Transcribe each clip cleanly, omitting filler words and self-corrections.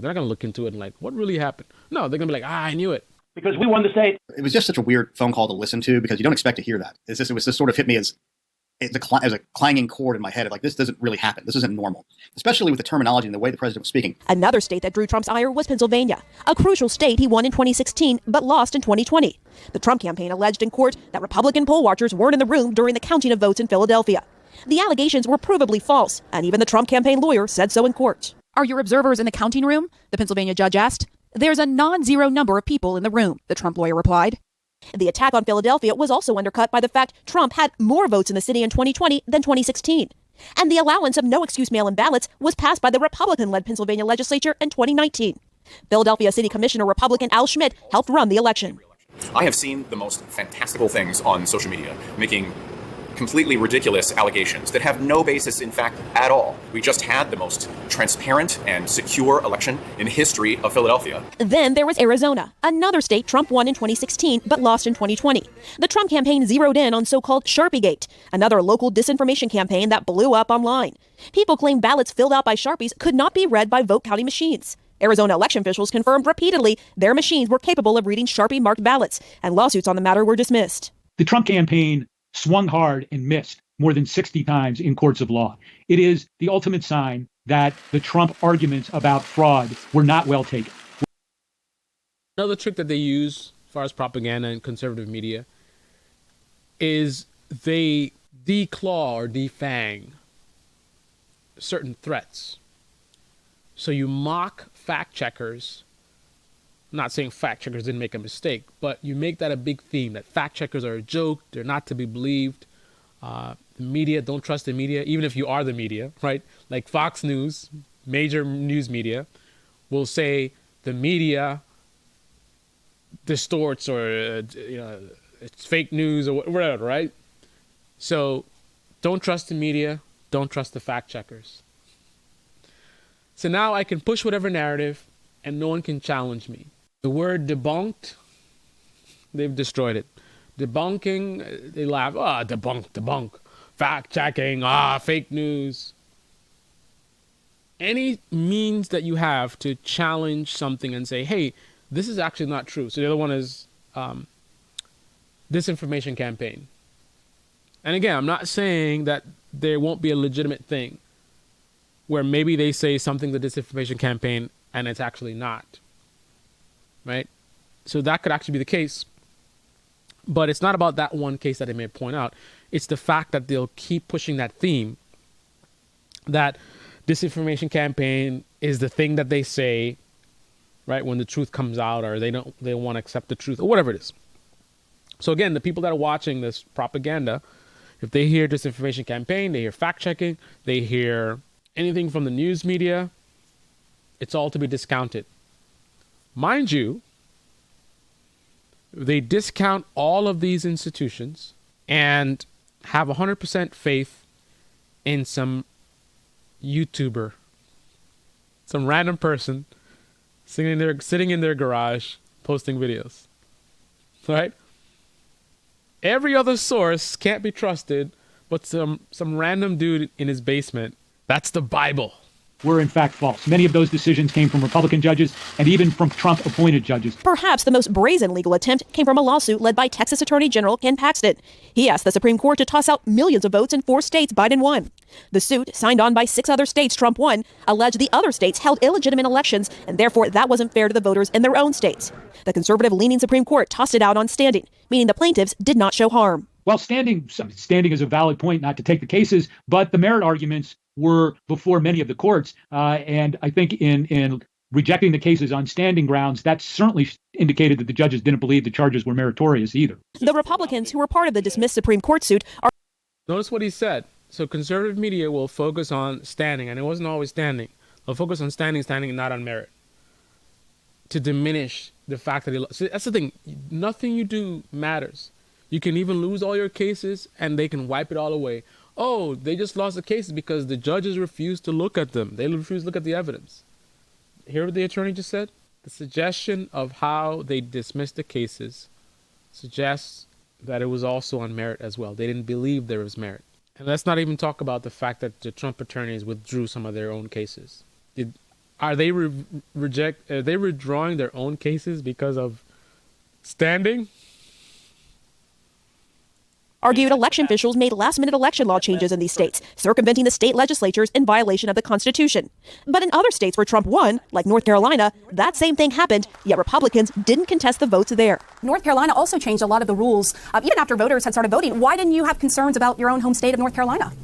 They're not going to look into it and like, what really happened? No, they're going to be like, I knew it. Because we won the state. It was just such a weird phone call to listen to because you don't expect to hear that. It was just sort of hit me as a clanging chord in my head of like, this doesn't really happen. This isn't normal, especially with the terminology and the way the president was speaking. Another state that drew Trump's ire was Pennsylvania, a crucial state he won in 2016 but lost in 2020. The Trump campaign alleged in court that Republican poll watchers weren't in the room during the counting of votes in Philadelphia. The allegations were provably false, and even the Trump campaign lawyer said so in court. Are your observers in the counting room? The Pennsylvania judge asked. There's a non-zero number of people in the room, the Trump lawyer replied. The attack on Philadelphia was also undercut by the fact Trump had more votes in the city in 2020 than 2016. And the allowance of no-excuse mail-in ballots was passed by the Republican-led Pennsylvania legislature in 2019. Philadelphia City Commissioner Republican Al Schmidt helped run the election. I have seen the most fantastical things on social media, making completely ridiculous allegations that have no basis in fact at all. We just had the most transparent and secure election in history of Philadelphia. Then there was Arizona, another state Trump won in 2016 but lost in 2020. The Trump campaign zeroed in on so-called Sharpiegate, another local disinformation campaign that blew up online. People claimed ballots filled out by Sharpies could not be read by vote counting machines. Arizona election officials confirmed repeatedly their machines were capable of reading Sharpie-marked ballots, and lawsuits on the matter were dismissed. The Trump campaign swung hard and missed more than 60 times in courts of law. It is the ultimate sign that the Trump arguments about fraud were not well taken. Another trick that they use as far as propaganda and conservative media is they declaw or defang certain threats. So you mock fact checkers. I'm not saying fact checkers didn't make a mistake, but you make that a big theme, that fact checkers are a joke. They're not to be believed. The media, don't trust the media, even if you are the media, right? Like Fox News, major news media, will say the media distorts or, it's fake news or whatever, right? So don't trust the media. Don't trust the fact checkers. So now I can push whatever narrative and no one can challenge me. The word debunked, they've destroyed it. Debunking, they laugh, debunk. Fact checking, fake news. Any means that you have to challenge something and say, hey, this is actually not true. So the other one is disinformation campaign. And again, I'm not saying that there won't be a legitimate thing where maybe they say something, the disinformation campaign, and it's actually not. Right? So that could actually be the case. But it's not about that one case that they may point out. It's the fact that they'll keep pushing that theme that disinformation campaign is the thing that they say, right, when the truth comes out, or they want to accept the truth or whatever it is. So again, the people that are watching this propaganda, if they hear disinformation campaign, they hear fact checking, they hear anything from the news media, it's all to be discounted. Mind you, they discount all of these institutions and have 100% faith in some YouTuber, some random person sitting in their garage posting videos. Right? Every other source can't be trusted, but some random dude in his basement. That's the Bible. Were in fact false. Many of those decisions came from Republican judges and even from Trump-appointed judges. Perhaps the most brazen legal attempt came from a lawsuit led by Texas Attorney General Ken Paxton. He asked the Supreme Court to toss out millions of votes in 4 states Biden won. The suit, signed on by 6 other states Trump won, alleged the other states held illegitimate elections, and therefore that wasn't fair to the voters in their own states. The conservative-leaning Supreme Court tossed it out on standing, meaning the plaintiffs did not show harm. Well, standing is a valid point not to take the cases, but the merit arguments were before many of the courts. And I think in rejecting the cases on standing grounds, that certainly indicated that the judges didn't believe the charges were meritorious either. The Republicans who were part of the dismissed Supreme Court suit are... Notice what he said. So conservative media will focus on standing, and it wasn't always standing. They'll focus on standing, and not on merit, to diminish the fact that he lost. See, that's the thing. Nothing you do matters. You can even lose all your cases, and they can wipe it all away. Oh, they just lost the cases because the judges refused to look at them. They refused to look at the evidence. Hear what the attorney just said? The suggestion of how they dismissed the cases suggests that it was also on merit as well. They didn't believe there was merit. And let's not even talk about the fact that the Trump attorneys withdrew some of their own cases. Are they Are they withdrawing their own cases because of standing? Argued election officials made last-minute election law changes in these states, circumventing the state legislatures in violation of the Constitution. But in other states where Trump won, like North Carolina, that same thing happened, yet Republicans didn't contest the votes there. North Carolina also changed a lot of the rules, even after voters had started voting. Why didn't you have concerns about your own home state of North Carolina?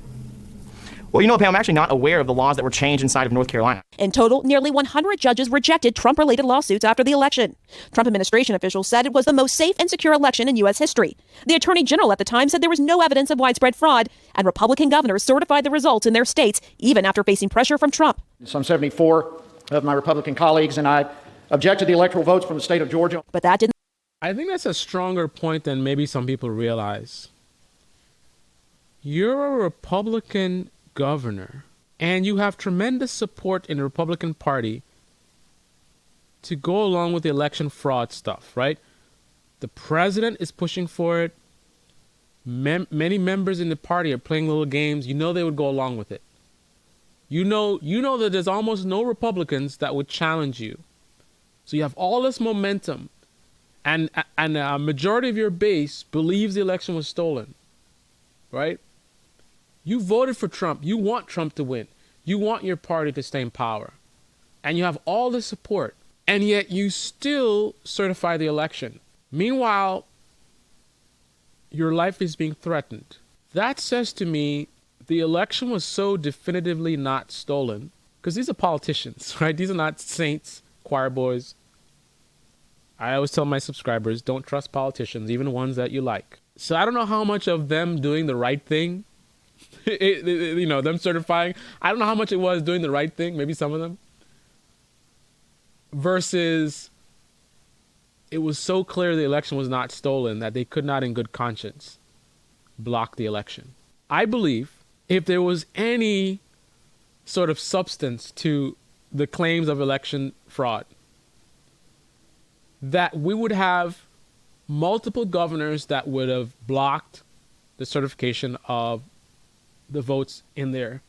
Well, you know, Pam, I'm actually not aware of the laws that were changed inside of North Carolina. In total, nearly 100 judges rejected Trump-related lawsuits after the election. Trump administration officials said it was the most safe and secure election in U.S. history. The attorney general at the time said there was no evidence of widespread fraud, and Republican governors certified the results in their states, even after facing pressure from Trump. Some 74 of my Republican colleagues and I object to the electoral votes from the state of Georgia. But that didn't. I think that's a stronger point than maybe some people realize. You're a Republican governor, and you have tremendous support in the Republican Party to go along with the election fraud stuff, right? The president is pushing for it. Many members in the party are playing little games. You know they would go along with it. You know that there's almost no Republicans that would challenge you. So you have all this momentum, and a majority of your base believes the election was stolen, right? You voted for Trump. You want Trump to win. You want your party to stay in power. And you have all the support. And yet you still certify the election. Meanwhile, your life is being threatened. That says to me the election was so definitively not stolen. Because these are politicians, right? These are not saints, choir boys. I always tell my subscribers, don't trust politicians, even ones that you like. So I don't know how much of them doing the right thing, them certifying, I don't know how much it was doing the right thing, maybe some of them, versus it was so clear the election was not stolen that they could not in good conscience block the election. I believe if there was any sort of substance to the claims of election fraud, that we would have multiple governors that would have blocked the certification of the votes in their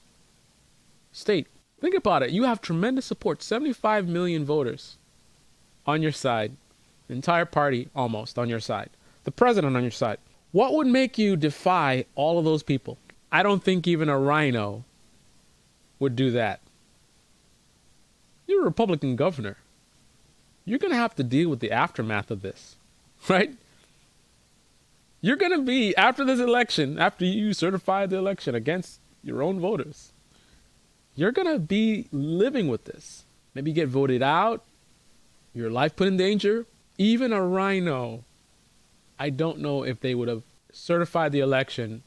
state. Think about it. You have tremendous support, 75 million voters on your side, the entire party almost on your side, the president on your side. What would make you defy all of those people? I don't think even a rhino would do that. You're a Republican governor. You're going to have to deal with the aftermath of this, right? You're going to be, after this election, after you certify the election against your own voters, you're going to be living with this. Maybe get voted out, your life put in danger. Even a rhino, I don't know if they would have certified the election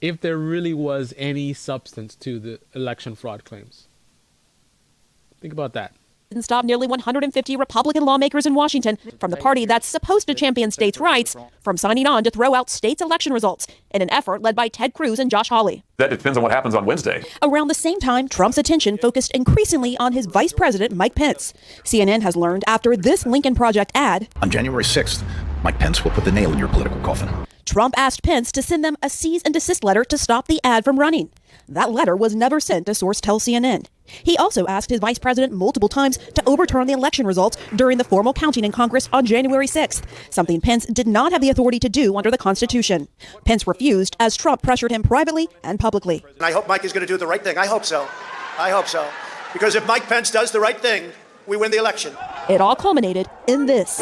if there really was any substance to the election fraud claims. Think about that. Didn't stop nearly 150 Republican lawmakers in Washington from the party that's supposed to champion states' rights from signing on to throw out states' election results in an effort led by Ted Cruz and Josh Hawley. That depends on what happens on Wednesday. Around the same time, Trump's attention focused increasingly on his vice president, Mike Pence. CNN has learned after this Lincoln Project ad, on January 6th, Mike Pence will put the nail in your political coffin. Trump asked Pence to send them a cease and desist letter to stop the ad from running. That letter was never sent, a source tells CNN. He also asked his vice president multiple times to overturn the election results during the formal counting in Congress on January 6th, something Pence did not have the authority to do under the Constitution. Pence refused as Trump pressured him privately and publicly. And I hope Mike is going to do the right thing. I hope so. I hope so. Because if Mike Pence does the right thing, we win the election. It all culminated in this.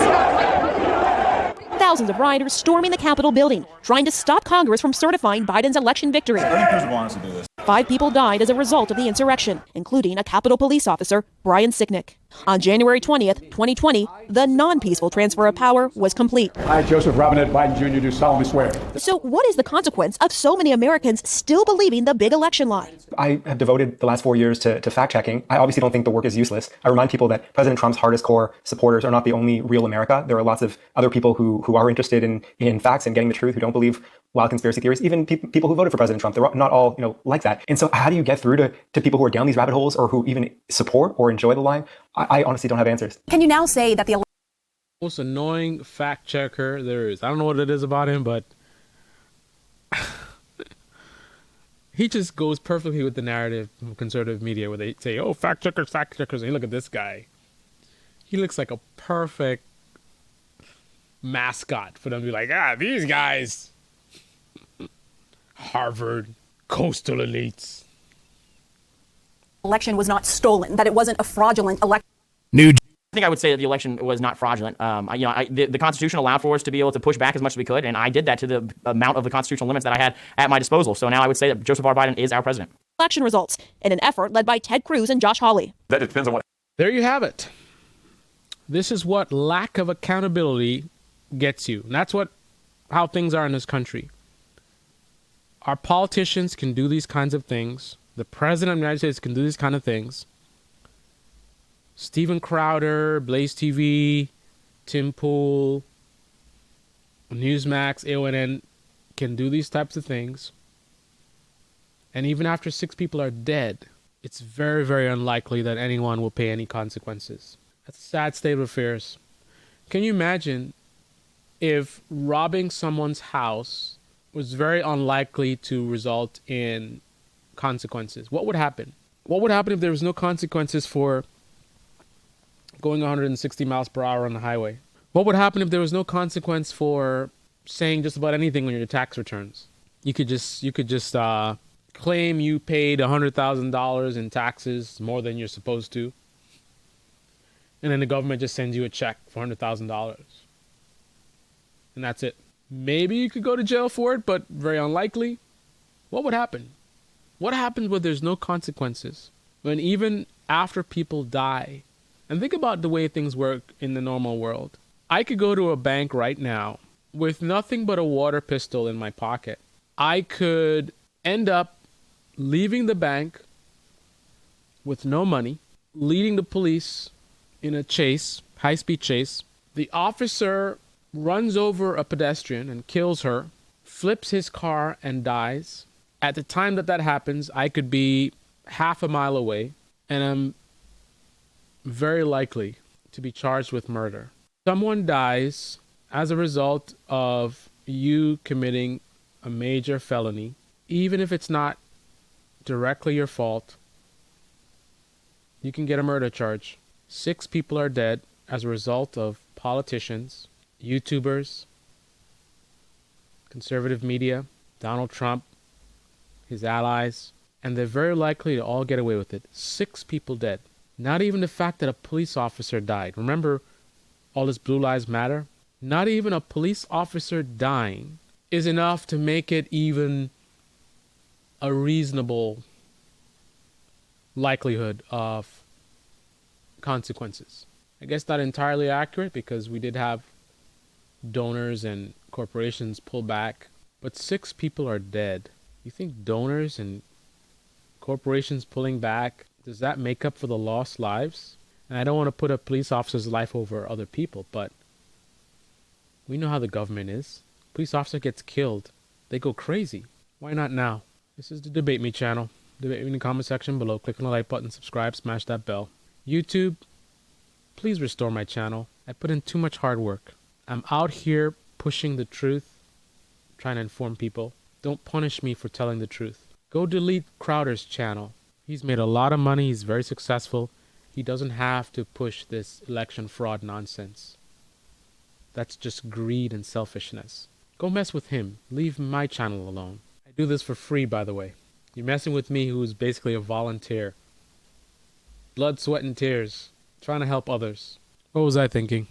Thousands of rioters storming the Capitol building, trying to stop Congress from certifying Biden's election victory. 5 people died as a result of the insurrection, including a Capitol police officer, Brian Sicknick. On January 20th, 2020, the non-peaceful transfer of power was complete. I, Joseph Robinette Biden Jr., do solemnly swear. So what is the consequence of so many Americans still believing the big election lie? I have devoted the last 4 years to fact-checking. I obviously don't think the work is useless. I remind people that President Trump's hardest core supporters are not the only real America. There are lots of other people who are interested in facts and getting the truth, who don't believe wild conspiracy theories, even people who voted for President Trump. They're not all like that. And so how do you get through to people who are down these rabbit holes or who even support or enjoy the lie? I honestly don't have answers. Can you now say that the most annoying fact checker there is? I don't know what it is about him, but He just goes perfectly with the narrative from conservative media where they say, oh, fact checkers. And you look at this guy. He looks like a perfect mascot for them to be like, these guys. Harvard, coastal elites. Election was not stolen, that it wasn't a fraudulent election. I think I would say that the election was not fraudulent. The Constitution allowed for us to be able to push back as much as we could, and I did that to the amount of the constitutional limits that I had at my disposal. So now I would say that Joseph R. Biden is our president. Election results in an effort led by Ted Cruz and Josh Hawley. That depends on what. There you have it. This is what lack of accountability gets you. And that's how things are in this country. Our politicians can do these kinds of things. The president of the United States can do these kind of things. Steven Crowder, Blaze TV, Tim Pool, Newsmax, AONN can do these types of things. And even after 6 people are dead, it's very, very unlikely that anyone will pay any consequences. That's a sad state of affairs. Can you imagine if robbing someone's house was very unlikely to result in consequences? What would happen? What would happen if there was no consequences for going 160 miles per hour on the highway? What would happen if there was no consequence for saying just about anything on your tax returns? You could just claim you paid $100,000 in taxes, more than you're supposed to, and then the government just sends you a check for $100,000, and that's it. Maybe you could go to jail for it, but very unlikely. What would happen? What happens when there's no consequences? When even after people die? And think about the way things work in the normal world. I could go to a bank right now with nothing but a water pistol in my pocket. I could end up leaving the bank with no money, leading the police in a chase, high-speed chase. The officer runs over a pedestrian and kills her, flips his car and dies. At the time that happens, I could be half a mile away, and I'm very likely to be charged with murder. Someone dies as a result of you committing a major felony, even if it's not directly your fault. You can get a murder charge. 6 people are dead as a result of politicians, YouTubers, conservative media, Donald Trump, his allies, and they're very likely to all get away with it. 6 people dead. Not even the fact that a police officer died. Remember all this Blue Lives Matter? Not even a police officer dying is enough to make it even a reasonable likelihood of consequences. I guess not entirely accurate, because we did have donors and corporations pull back, but 6 people are dead. You think donors and corporations pulling back, does that make up for the lost lives? And I don't want to put a police officer's life over other people, but we know how the government is. Police officer gets killed, they go crazy. Why not now? This is the Debate Me channel. Debate Me in the comment section below. Click on the like button, subscribe, smash that bell. YouTube, please restore my channel. I put in too much hard work. I'm out here pushing the truth, trying to inform people. Don't punish me for telling the truth. Go delete Crowder's channel. He's made a lot of money. He's very successful. He doesn't have to push this election fraud nonsense. That's just greed and selfishness. Go mess with him. Leave my channel alone. I do this for free, by the way. You're messing with me, who's basically a volunteer. Blood, sweat, and tears. Trying to help others. What was I thinking?